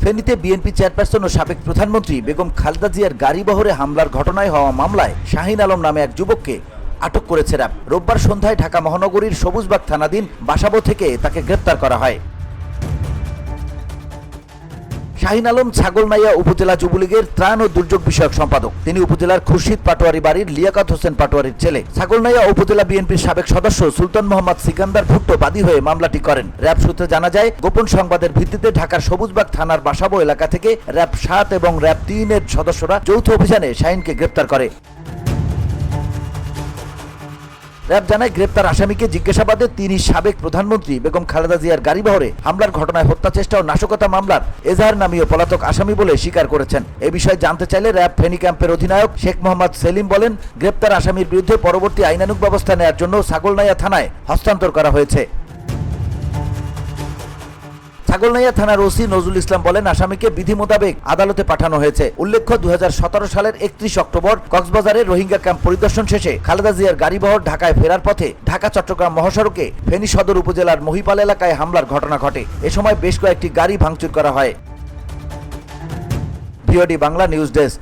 ফেনীতে BNP chairperson ও সাবেক প্রধানমন্ত্রী বেগম খালেদা জিয়ার গাড়িবহরে হামলার ঘটনায় হওয়া মামলায় শাহিন আলম নামে এক যুবককে আটক করেছে র্যাব। রোববার সন্ধ্যায় ঢাকা মহানগরীর সবুজবাগ থানাধীন বাসাবো থেকে তাকে গ্রেপ্তার করা হয়। শাহিন আলম ছাগলনাইয়া উপজেলা যুবলীগের ত্রাণ ও দুর্যোগ বিষয়ক সম্পাদক। তিনি উপজেলার খুরশিদ পাটোয়ারি বাড়ির লিয়াকত হোসেন পাটোয়ারির ছেলে। ছাগলনাইয়া উপজেলা বিএনপির সাবেক সদস্য সুলতান মোহাম্মদ সিকান্দার ভুট্টো বাদী হয়ে মামলাটি করেন। র্যাব সূত্রে জানা যায়, গোপন সংবাদের ভিত্তিতে ঢাকার সবুজবাগ থানার বাসাবো এলাকা থেকে র্যাব ৭ এবং র্যাব ৩ এর সদস্যরা যৌথ অভিযানে শাহিনকে গ্রেপ্তার করে। র্যাব জানায়, গ্রেপ্তার আসামিকে জিজ্ঞাসাবাদে তিনি সাবেক প্রধানমন্ত্রী বেগম খালেদা জিয়ার গাড়িবহরে হামলার ঘটনায় হত্যা চেষ্টা ও নাশকতা মামলার এজাহার নামীয় পলাতক আসামি বলে স্বীকার করেছেন। এ বিষয়ে জানতে চাইলে র্যাব ফেনী ক্যাম্পের অধিনায়ক শেখ মোহাম্মদ সেলিম বলেন, গ্রেপ্তার আসামির বিরুদ্ধে পরবর্তী আইনানুগ ব্যবস্থা নেওয়ার জন্য ছাগলনাইয়া থানায় হস্তান্তর করা হয়েছে। ছাগলনাইয়া থানার ওসি নজরুল ইসলাম বলেন, আসামিকে বিধি মোতাবেক আদালতে পাঠানো হয়েছে। উল্লেখ্য, ২০১৭ সালের ৩১ অক্টোবর কক্সবাজারে রোহিঙ্গা ক্যাম্প পরিদর্শন শেষে খালেদা জিয়ার গাড়িবহর ঢাকায় ফেরার পথে ঢাকা চট্টগ্রাম মহাসড়কে ফেনী সদর উপজেলার মহিপাল এলাকায় হামলার ঘটনা ঘটে। এ সময় বেশ কয়েকটি গাড়ি ভাঙচুর করা হয়। VOD Bangla news desk.